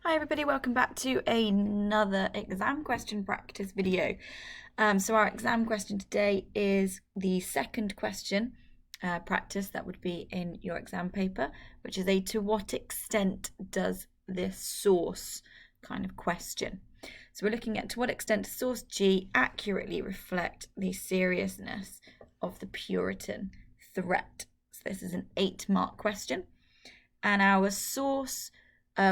Hi everybody, welcome back to another exam question practice video. So our exam question today is the second question practice that would be in your exam paper, which is a to what extent does this source kind of question. So we're looking at to what extent does source G accurately reflect the seriousness of the Puritan threat. So this is an 8-mark question, and our source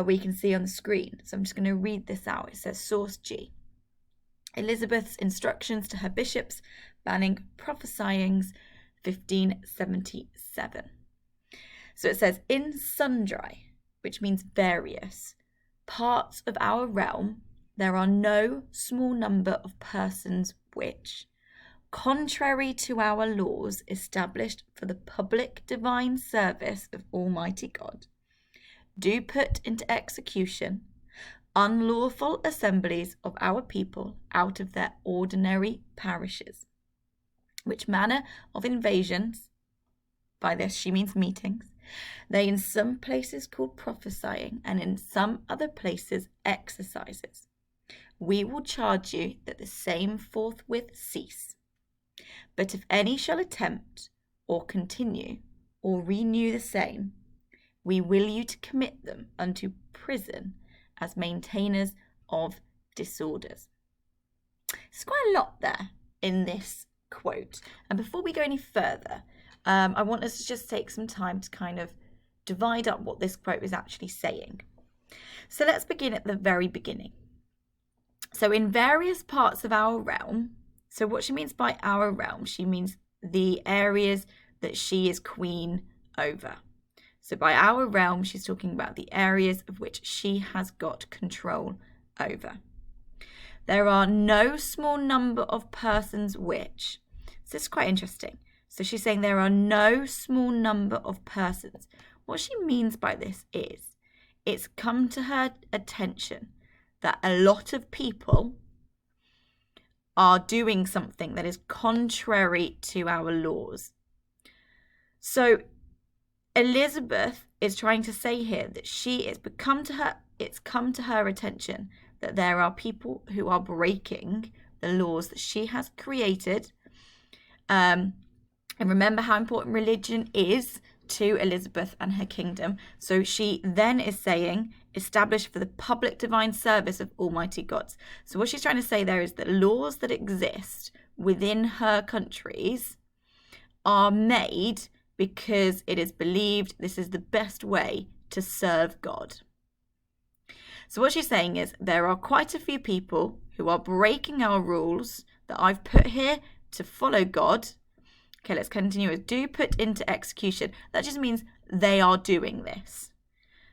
we can see on the screen. So I'm just going to read this out. It says source G. Elizabeth's instructions to her bishops banning prophesyings 1577. So it says in sundry, which means various, parts of our realm there are no small number of persons which, contrary to our laws established for the public divine service of Almighty God, do put into execution unlawful assemblies of our people out of their ordinary parishes, which manner of invasions, by this she means meetings, they in some places call prophesying, and in some other places exercises. We will charge you that the same forthwith cease. But if any shall attempt, or continue, or renew the same, we will you to commit them unto prison as maintainers of disorders. There's quite a lot there in this quote. And before we go any further, I want us to just take some time to kind of divide up what this quote is actually saying. So let's begin at the very beginning. So in various parts of our realm, so what she means by our realm, she means the areas that she is queen over. So by our realm, she's talking about the areas of which she has got control over. There are no small number of persons which. So this is quite interesting. So she's saying there are no small number of persons. What she means by this is it's come to her attention that a lot of people are doing something that is contrary to our laws. So Elizabeth is trying to say here that it's come to her attention that there are people who are breaking the laws that she has created. And remember how important religion is to Elizabeth and her kingdom. So she then is saying, established for the public divine service of Almighty God. So what she's trying to say there is that laws that exist within her countries are made because it is believed this is the best way to serve God. So what she's saying is there are quite a few people who are breaking our rules that I've put here to follow God. Okay, let's continue. Do put into execution. That just means they are doing this.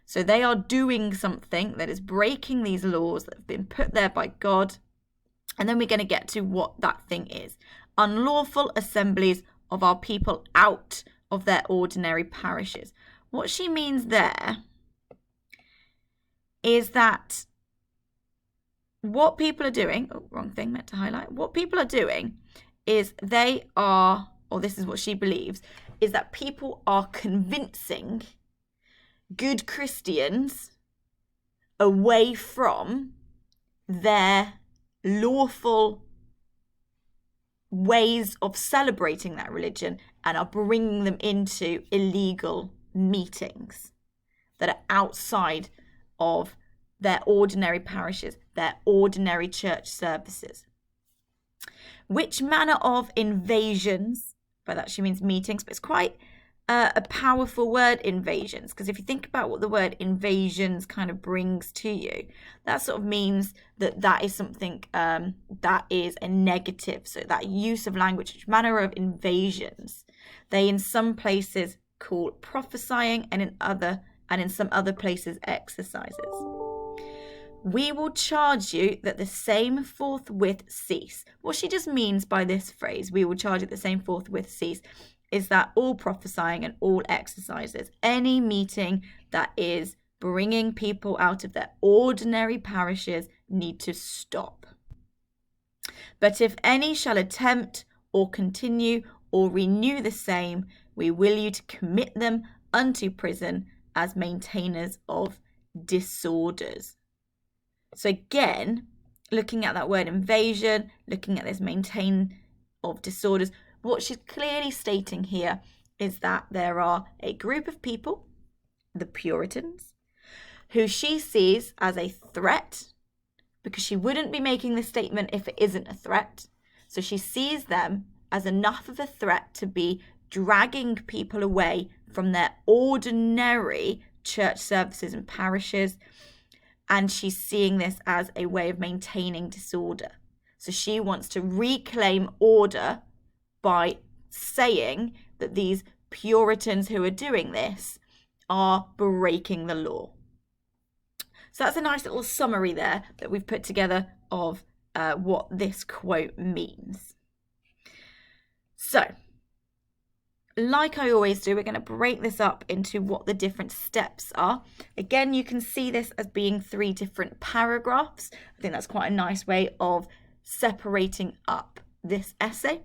So they are doing something that is breaking these laws that have been put there by God. And then we're going to get to what that thing is. Unlawful assemblies of our people out of their ordinary parishes. What she means there is that what people are doing, wrong thing, meant to highlight, what people are doing is they are, or this is what she believes, is that people are convincing good Christians away from their lawful ways of celebrating that religion and are bringing them into illegal meetings that are outside of their ordinary parishes, their ordinary church services. Which manner of invasions, by that she means meetings, but it's quite a powerful word, invasions, because if you think about what the word invasions kind of brings to you, that sort of means that is something that is a negative. So that use of language, which manner of invasions, they in some places call prophesying, and in some other places exercises. We will charge you that the same forthwith cease. What she just means by this phrase, we will charge you that the same forthwith cease, is that all prophesying and all exercises, any meeting that is bringing people out of their ordinary parishes, need to stop. But if any shall attempt or continue or renew the same, we will you to commit them unto prison as maintainers of disorders. So again, looking at that word invasion, looking at this maintain of disorders, what she's clearly stating here is that there are a group of people, the Puritans, who she sees as a threat, because she wouldn't be making this statement if it isn't a threat. So she sees them as enough of a threat to be dragging people away from their ordinary church services and parishes. And she's seeing this as a way of maintaining disorder. So she wants to reclaim order by saying that these Puritans who are doing this are breaking the law. So that's a nice little summary there that we've put together of what this quote means. So, like I always do, we're going to break this up into what the different steps are. Again, you can see this as being 3 different paragraphs. I think that's quite a nice way of separating up this essay.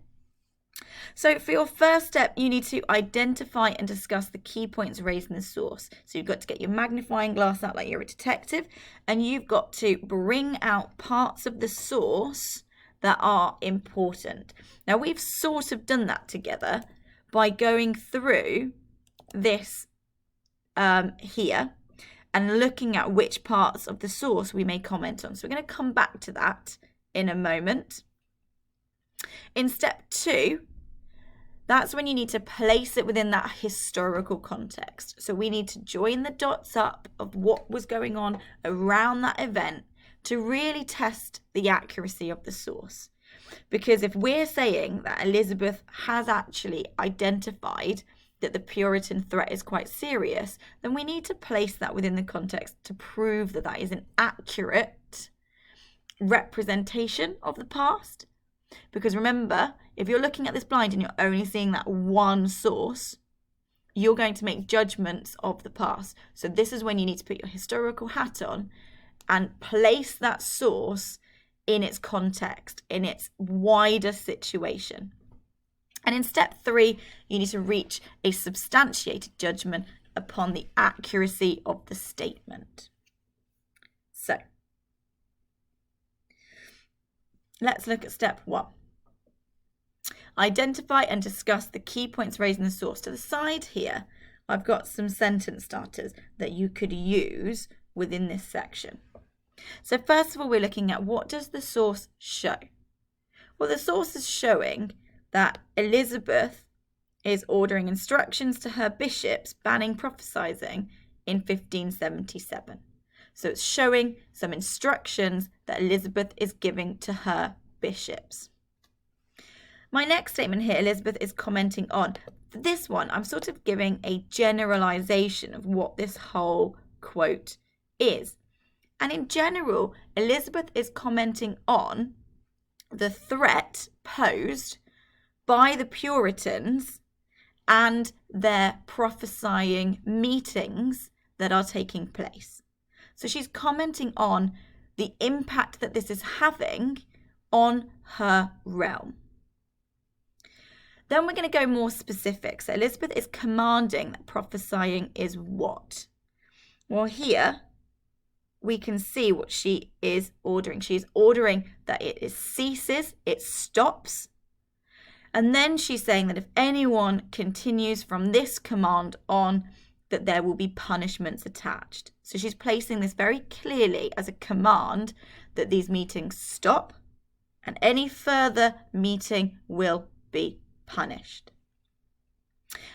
So for your first step, you need to identify and discuss the key points raised in the source. So you've got to get your magnifying glass out like you're a detective, and you've got to bring out parts of the source that are important. Now, we've sort of done that together by going through this here and looking at which parts of the source we may comment on. So we're going to come back to that in a moment. In step 2, that's when you need to place it within that historical context. So we need to join the dots up of what was going on around that event to really test the accuracy of the source. Because if we're saying that Elizabeth has actually identified that the Puritan threat is quite serious, then we need to place that within the context to prove that that is an accurate representation of the past. Because remember, if you're looking at this blind and you're only seeing that one source, you're going to make judgments of the past. So this is when you need to put your historical hat on and place that source in its context, in its wider situation. And in step 3, you need to reach a substantiated judgment upon the accuracy of the statement. So, let's look at step 1. Identify and discuss the key points raised in the source. To the side here, I've got some sentence starters that you could use within this section. So first of all, we're looking at what does the source show? Well, the source is showing that Elizabeth is ordering instructions to her bishops banning prophesying in 1577. So it's showing some instructions that Elizabeth is giving to her bishops. My next statement here, Elizabeth is commenting on. For this one, I'm sort of giving a generalization of what this whole quote is. And in general, Elizabeth is commenting on the threat posed by the Puritans and their prophesying meetings that are taking place. So she's commenting on the impact that this is having on her realm. Then we're going to go more specific. So Elizabeth is commanding that prophesying is what? Well, here we can see what she is ordering. She is ordering that it ceases, it stops. And then she's saying that if anyone continues from this command on, that there will be punishments attached. So she's placing this very clearly as a command that these meetings stop and any further meeting will be punished.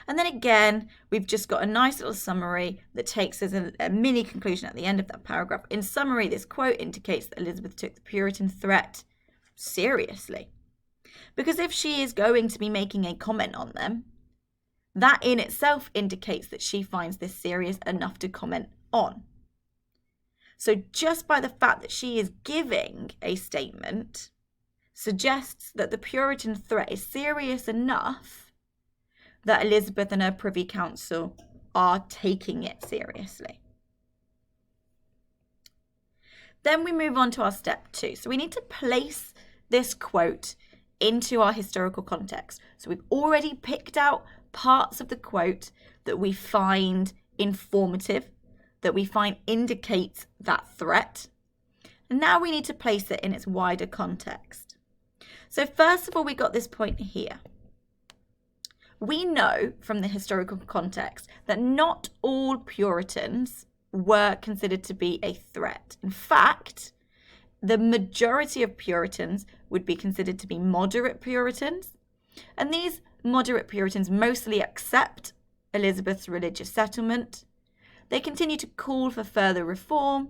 And then again, we've just got a nice little summary that takes us a mini conclusion at the end of that paragraph. In summary, this quote indicates that Elizabeth took the Puritan threat seriously. Because if she is going to be making a comment on them, that in itself indicates that she finds this serious enough to comment on. So just by the fact that she is giving a statement suggests that the Puritan threat is serious enough that Elizabeth and her Privy Council are taking it seriously. Then we move on to our step 2. So we need to place this quote into our historical context. So we've already picked out parts of the quote that we find informative, that we find indicates that threat. And now we need to place it in its wider context. So first of all, we got this point here. We know from the historical context that not all Puritans were considered to be a threat. In fact, the majority of Puritans would be considered to be moderate Puritans. And these moderate Puritans mostly accept Elizabeth's religious settlement. They continue to call for further reform.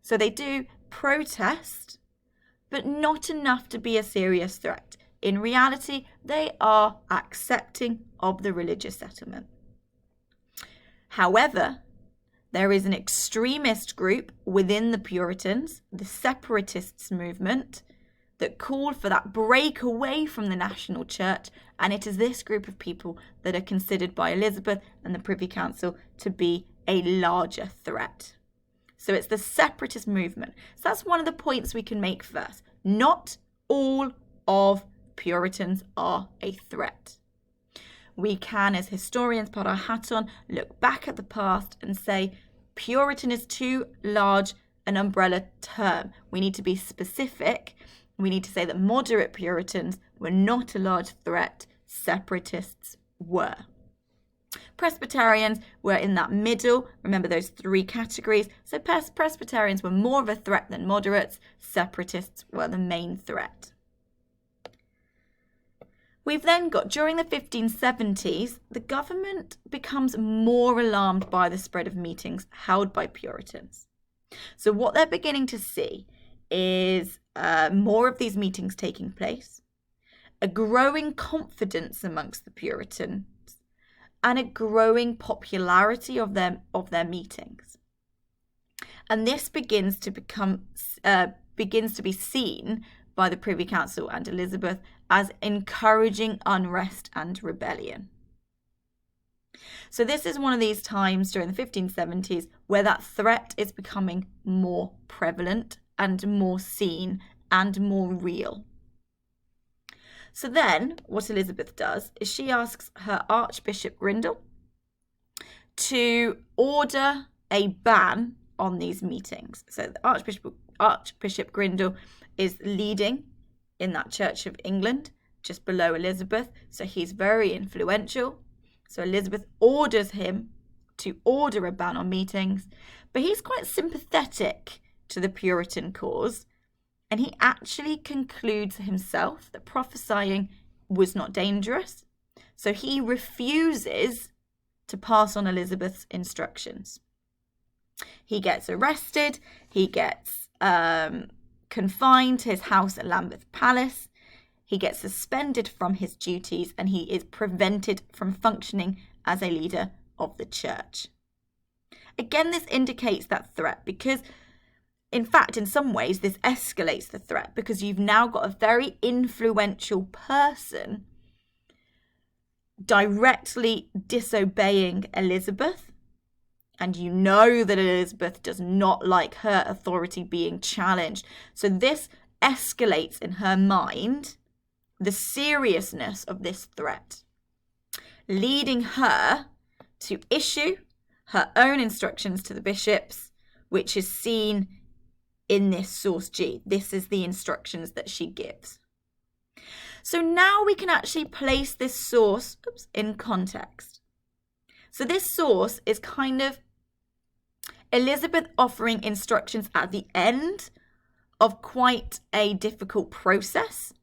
So they do protest, but not enough to be a serious threat. In reality, they are accepting of the religious settlement. However, there is an extremist group within the Puritans, the separatists movement, that called for that break away from the national church, and it is this group of people that are considered by Elizabeth and the Privy Council to be a larger threat. So it's the separatist movement. So that's one of the points we can make first. Not all of Puritans are a threat. We can, as historians, put our hat on, look back at the past and say Puritan is too large an umbrella term. We need to be specific. We need to say that moderate Puritans were not a large threat. Separatists were. Presbyterians were in that middle. Remember those three categories. So Presbyterians were more of a threat than moderates. Separatists were the main threat. We've then got, during the 1570s, the government becomes more alarmed by the spread of meetings held by Puritans. So what they're beginning to see is more of these meetings taking place, a growing confidence amongst the Puritans, and a growing popularity of their meetings. And this begins to be seen by the Privy Council and Elizabeth as encouraging unrest and rebellion. So this is one of these times during the 1570s where that threat is becoming more prevalent and more seen and more real. So then what Elizabeth does is she asks her Archbishop Grindal to order a ban on these meetings. So the Archbishop Grindal is leading in that Church of England, just below Elizabeth. So he's very influential. So Elizabeth orders him to order a ban on meetings, but he's quite sympathetic to the Puritan cause. And he actually concludes himself that prophesying was not dangerous. So he refuses to pass on Elizabeth's instructions. He gets arrested. He gets confined to his house at Lambeth Palace. He gets suspended from his duties and he is prevented from functioning as a leader of the church. Again, this indicates that threat because, in fact, in some ways, this escalates the threat because you've now got a very influential person directly disobeying Elizabeth. And you know that Elizabeth does not like her authority being challenged. So this escalates in her mind the seriousness of this threat, leading her to issue her own instructions to the bishops, which is seen in this source G. This is the instructions that she gives. So now we can actually place this source in context. So this source is kind of Elizabeth offering instructions at the end of quite a difficult process.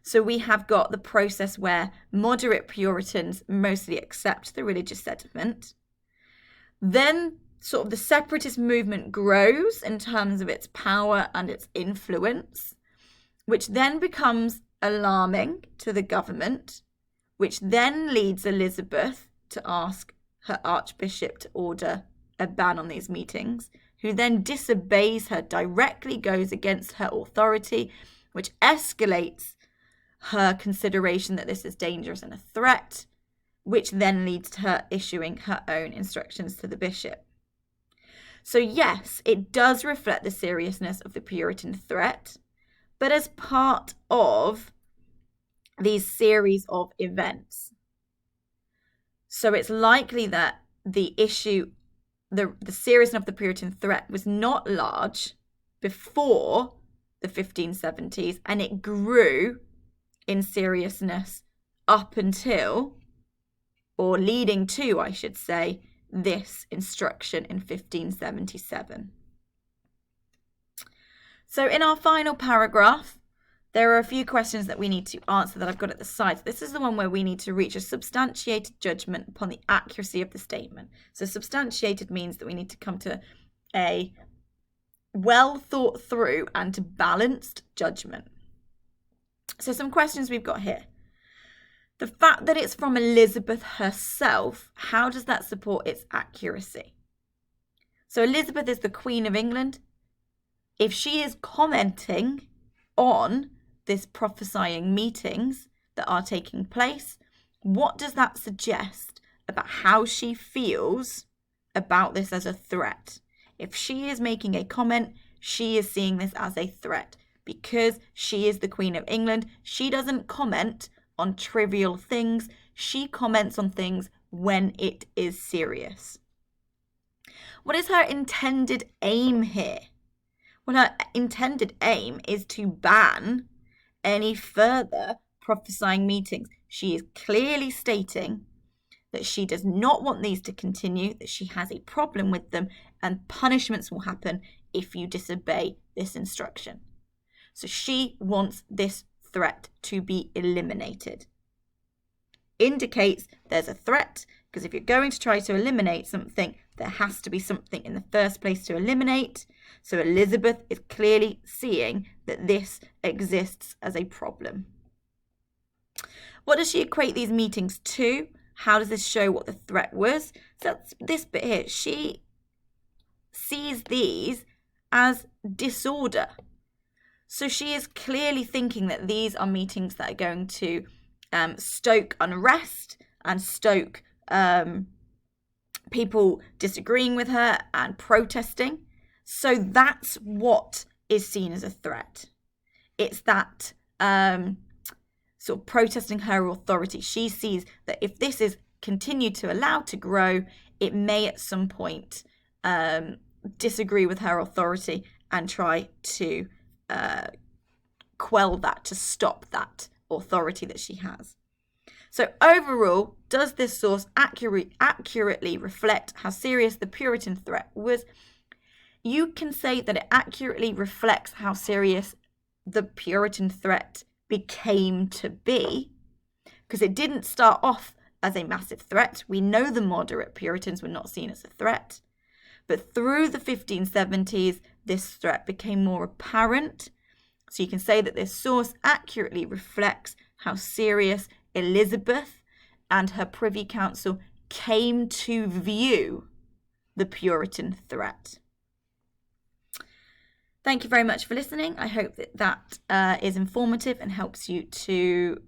So we have got the process where moderate Puritans mostly accept the religious settlement. Then sort of the separatist movement grows in terms of its power and its influence, which then becomes alarming to the government, which then leads Elizabeth to ask her archbishop to order a ban on these meetings, who then disobeys her, directly goes against her authority, which escalates her consideration that this is dangerous and a threat, which then leads to her issuing her own instructions to the bishop. So yes, it does reflect the seriousness of the Puritan threat, but as part of these series of events. So it's likely that the issue, the seriousness of the Puritan threat was not large before the 1570s, and it grew in seriousness up until, or leading to, I should say, this instruction in 1577. So in our final paragraph, there are a few questions that we need to answer that I've got at the side. So this is the one where we need to reach a substantiated judgment upon the accuracy of the statement. So substantiated means that we need to come to a well thought through and balanced judgment. So some questions we've got here. The fact that it's from Elizabeth herself, how does that support its accuracy? So Elizabeth is the Queen of England. If she is commenting on this prophesying meetings that are taking place, what does that suggest about how she feels about this as a threat? If she is making a comment, she is seeing this as a threat because she is the Queen of England. She doesn't comment on trivial things. She comments on things when it is serious. What is her intended aim here? Well, her intended aim is to ban any further prophesying meetings. She is clearly stating that she does not want these to continue, that she has a problem with them, and punishments will happen if you disobey this instruction. So she wants this threat to be eliminated. Indicates there's a threat, because if you're going to try to eliminate something, there has to be something in the first place to eliminate. So Elizabeth is clearly seeing that this exists as a problem. What does she equate these meetings to? How does this show what the threat was? So that's this bit here. She sees these as disorder. So she is clearly thinking that these are meetings that are going to stoke unrest and stoke people disagreeing with her and protesting. So that's what is seen as a threat. It's that sort of protesting her authority. She sees that if this is continued to allow to grow, it may at some point disagree with her authority and try to quell that, to stop that authority that she has. So overall, does this source accurately reflect how serious the Puritan threat was? You can say that it accurately reflects how serious the Puritan threat became to be, because it didn't start off as a massive threat. We know the moderate Puritans were not seen as a threat, but through the 1570s, this threat became more apparent. So you can say that this source accurately reflects how serious Elizabeth and her Privy Council came to view the Puritan threat. Thank you very much for listening. I hope that is informative and helps you to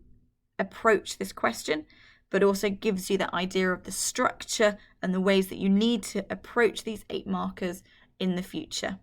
approach this question, but also gives you that idea of the structure and the ways that you need to approach these 8 markers in the future.